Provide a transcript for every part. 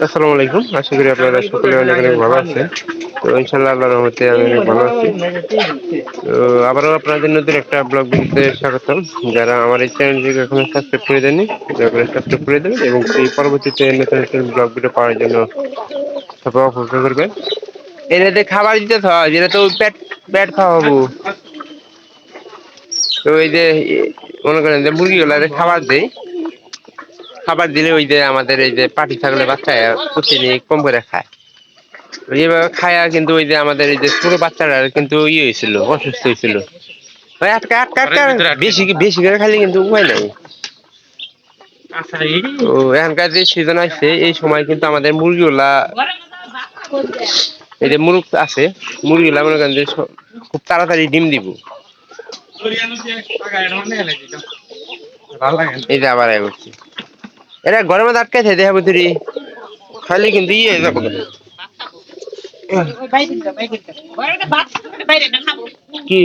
আসসালামু আলাইকুম। আশা করি আপনারা সকলে অনেক অনেক ভালো আছেন। তো ইনশাআল্লাহ আল্লাহর রহমতে আমি অনেক ভালো আছি। তো আবারও আপনাদের নতুন একটা ব্লগ ভিডিওতে স্বাগতম। যারা আমার এই চ্যানেলটিকে এখনো সাবস্ক্রাইব করে দেননি, দয়া করে সাবস্ক্রাইব করে দেবেন এবং সেই পরবর্তীতে নতুন নতুন ব্লগ ভিডিও পাওয়ার জন্য সবাই অপেক্ষা করবেন। এটাতে খাবার দিতে হয়, যেটা তো পেট পেট খাওয়াবো। তো এই যে মনে করেন যে মুরগিগুলারে খাবার দেই, খাবার দিলে ওই যে আমাদের এই যে পাটি ছাগলের বাচ্চা প্রতিদিন কম করে খায়। এইভাবে খায়া কিন্তু ওই যে আমাদের এই যে ছোট বাচ্চারা কিন্তু ইয়ে হয়েছিল, অসুস্থ হয়েছিল। ওই আটকা আটকা আটকা বেশি বেশি করে খালি কিন্তু উপায় নাই। তো এখানকার যে সিজন আসছে এই সময় কিন্তু আমাদের মুরগিগুলা, এই যে মুরগ আছে, মুরগিগুলা মনে করেন যে খুব তাড়াতাড়ি ডিম দিব। এই যে আবার আয় করছি, এরা ঘরের মধ্যে আটকাইছে দেখা বুঝি খালি কিন্তু ইয়ে যাবো কি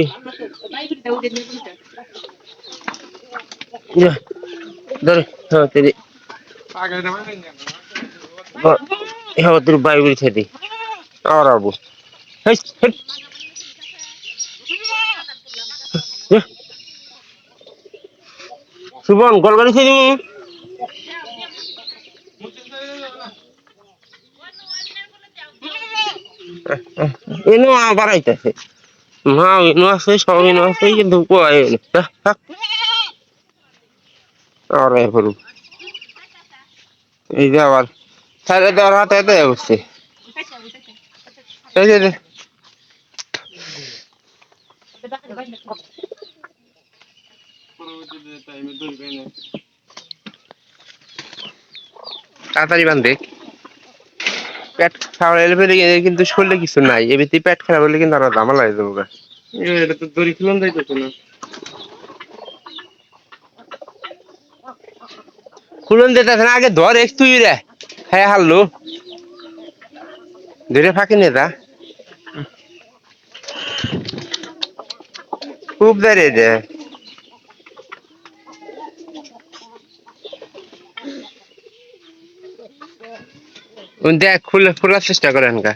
ধরে হ্যাঁ তোর বাইবেল খেতে আর আবু সুবন গলবাড়ি খেয়ে দিবি এনো আবার আইতাছে মা এনো আছে সব এনো আছে কিন্তু কয় আর হরু এই যে আবার সাইডে দেওয়ার হাতে হাতে বসছে এই যে তাড়াতাড়ি বান্ধে পেট খাওয়া এলে ফেলে কিন্তু শরীরে কিছু নাই এমনিতে পেট খারাপ হলে কিন্তু আরো ঝামেলা হয়ে যাবো এটা তো দড়ি খুলন যাইতেছে না খুলন দিতেছে না আগে ধর এক তুই রে হ্যাঁ হারলো ধরে ফাঁকি নিয়ে যা খুব দাঁড়িয়ে যায় দেখ খুলে খোলার চেষ্টা করে এনকা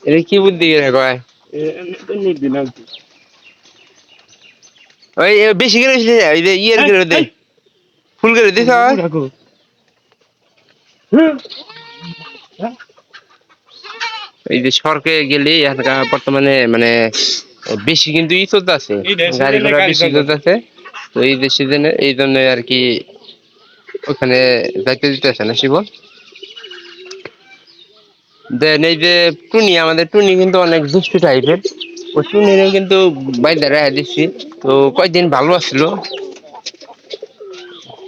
এটা কি বুদ্ধি রে কয় ওই বেশি করে ওই যে ইয়ের করে দে ফুল করে দিস এই যে সরকে গেলে বর্তমানে মানে বেশি কিন্তু ই চলতে আছে গাড়ি ঘোড়া বেশি চলতে আছে তো এই যে সিজনে এই জন্য আর কি ওখানে যাইতে দিতেছে না শিবন দেন এই যে টুনি আমাদের টুনি কিন্তু অনেক দুষ্টু টাইপের ও টুনিরও কিন্তু বাইরে রেখে দিচ্ছি তো কয়েকদিন ভালো আসছিল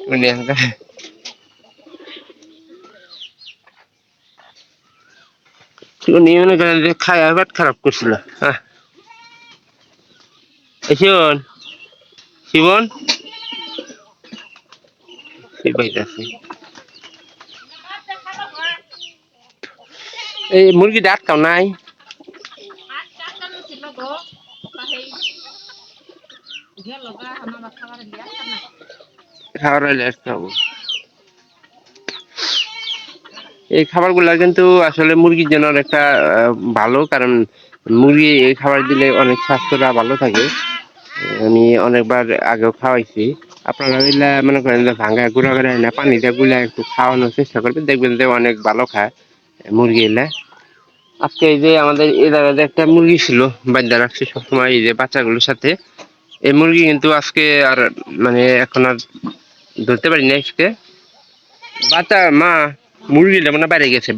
টুনি টুনি মনে করেন যে খায়া পেট খারাপ করছিল হ্যাঁ শিবন শিবন বাইতেছে এই মুরগিটা আটকাও নাই খাবার হইলে খাবো এই খাবারগুলা কিন্তু আসলে মুরগির জন্য অনেকটা ভালো কারণ মুরগি এই খাবার দিলে অনেক স্বাস্থ্যটা ভালো থাকে আমি অনেকবার আগেও খাওয়াইছি আপনারা এগুলা মনে করেন যে ভাঙ্গা গুঁড়া করে না পানিতে গুলা একটু খাওয়ানোর চেষ্টা করবেন দেখবেন যে অনেক ভালো খায় মুরগি এলে আজকে এই যে আমাদের এই জায়গায় একটা মুরগি ছিল বাচ্চা রাখছে সবসময় এই যে বাচ্চাগুলোর সাথে এই মুরগি কিন্তু আজকে আর মানে এখন আর ধরতে পারি না আজকে বাচ্চা মা মুরগিটা মনে বাইরে গেছে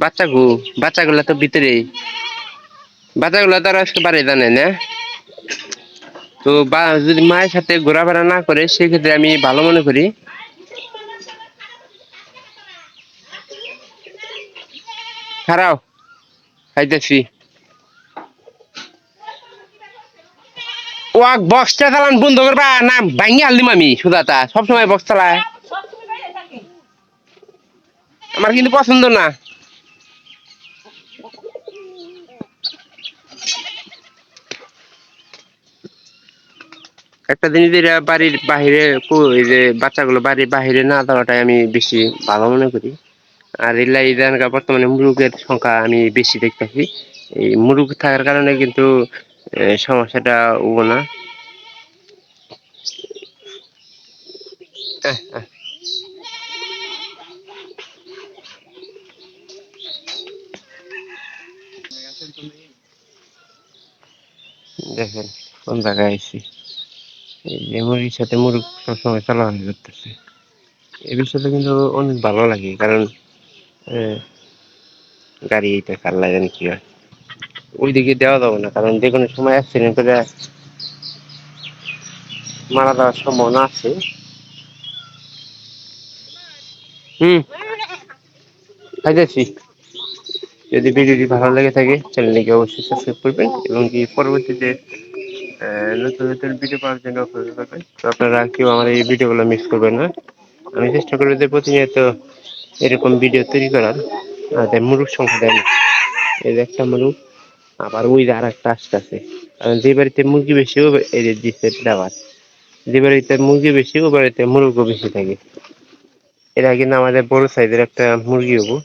বাচ্চাগুলা তো ভিতরে বাচ্চাগুলা তো আর আজকে বাইরে জানে না তো বা যদি মায়ের সাথে ঘোরাফেরা না করে সেক্ষেত্রে আমি ভালো মনে করি খারাও খাইতেছি ওয়াক বক্সটা চালান বন্ধ করবা না ভাঙ্গি হালদিম আমি সুদাতা সবসময় বক্স চালায় আমার কিন্তু পছন্দ না একটা জিনিস এরা বাড়ির বাহিরে এই যে বাচ্চাগুলো বাড়ির বাহিরে না দেওয়াটাই আমি বেশি ভালো মনে করি। আর এলাকা বর্তমানে মুরগের সংখ্যা আমি বেশি দেখতেছি। এই মুরগ থাকার কারণে কিন্তু সমস্যাটা হবো না। দেখেন কোন জায়গায় আইছি, এই যে মুরগির সাথে মুরগ সবসময় চালাচালি করতেছে। এই বিষয়টা কিন্তু অনেক ভালো লাগে, কারণ আহ, গাড়ি এইটা কার লাগে কি হয়, ওইদিকে দেওয়া যাবে না, কারণ যে কোনো সময় অ্যাক্সিডেন্ট করে মারা যাওয়ার সম্ভাবনা আছে। হুম, খাইতেছি। যদি ভিডিওটি ভালো লেগে থাকে চ্যানেলটিকে অবশ্যই সাবস্ক্রাইব করবেন এবং কি পরবর্তীতে নতুন নতুন ভিডিও পাওয়ার জন্য অপেক্ষা করবেন। তো আপনারা কেউ আমার এই ভিডিওগুলো মিস করবেন না। আমি চেষ্টা করবো যে প্রতিনিয়ত এরকম ভিডিও তৈরি করার, যাতে মুরগ সংখ্যা দেয় না। এই যে একটা মুরগ, আবার ওই যে আর একটা আসতেছে। কারণ যে বাড়িতে মুরগি বেশি এই যে দিচ্ছে দেওয়ার, যে বাড়িতে মুরগি বেশি ও বাড়িতে মুরগও বেশি থাকে। এরা কিন্তু আমাদের বড় সাইজের একটা মুরগি হবো।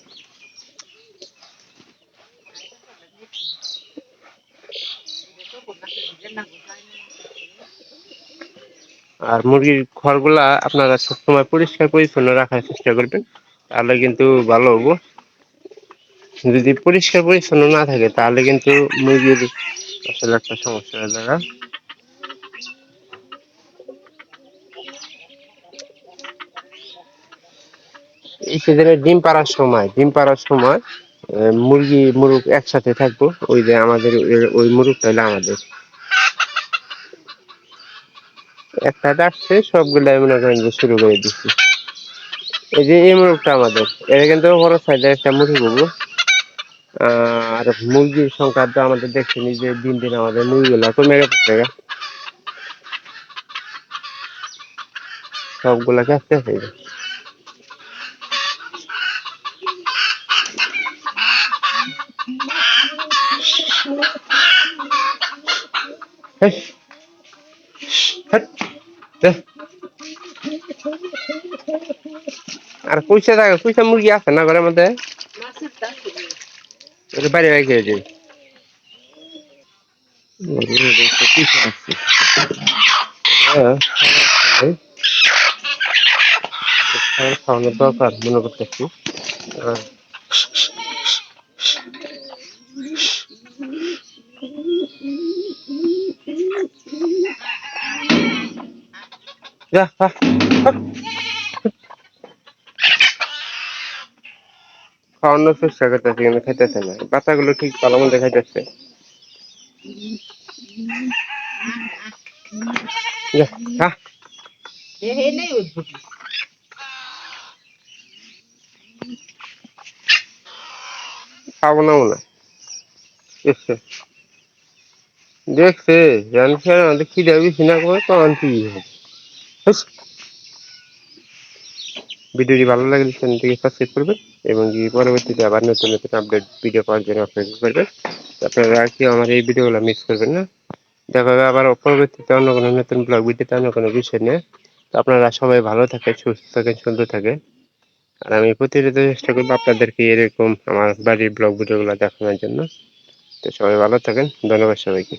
আর মুরগির ঘরগুলা আপনারা সবসময় পরিষ্কার পরিচ্ছন্ন রাখার চেষ্টা করবেন, তাহলে কিন্তু ভালো হবো। যদি পরিষ্কার পরিচ্ছন্ন না থাকে তাহলে কিন্তু মুরগির আসলে একটা সমস্যা হয়ে যাবে। এই সিজনে ডিম পাড়ার সময় মুরগ একসাথে থাকবো। ওই যে আমাদের ওই মুরগটা হলো আমাদের একটা আসছে, সবগুলাই মনে করেন যে শুরু করে দিচ্ছি। এই যে এই মুরগটা আমাদের, এটা কিন্তু বড় সাইজের একটা মুরগি হবো। আর মুরগির সংখ্যা তো আমাদের দেখছেন যে দিন দিন আমাদের মুরগিগুলা কমে গেছে, সবগুলা কাছতে আছে। আর কইসা মুরগি আছে না ঘরের মধ্যে, বাইরে বাইরে খেয়েছে। খাওয়ানোর দরকার মনে করতেছি। খাওয়ানোর চেষ্টা করতেছি কিন্তু খাইতেছে না, বাচ্চাগুলো ঠিক ভালো মন্দ খাইতেছে। খাবো না মনে হয়। দেখছে জানছে আমাদের খিদে বেশি না করে তখন কি হবে। ভিডিওটি ভালো লাগলে চ্যানেলটিকে সাবস্ক্রাইব করবেন এবং কি পরবর্তীতে আবার নতুন নতুন আপডেট ভিডিও পাওয়ার জন্য অপেক্ষা করবেন। আপনারা কেউ আমার এই ভিডিওগুলো মিস করবেন না। দেখা হবে আবার পরবর্তীতে অন্য কোনো নতুন ব্লগ ভিডিওতে অন্য কোনো বিষয় নিয়ে। তো আপনারা সবাই ভালো থাকেন, সুস্থ থাকেন, সুন্দর থাকেন। আর আমি প্রতিনিয়ত চেষ্টা করবো আপনাদেরকে এরকম আমার বাড়ির ব্লগ ভিডিওগুলো দেখানোর জন্য। তো সবাই ভালো থাকেন, ধন্যবাদ সবাইকে।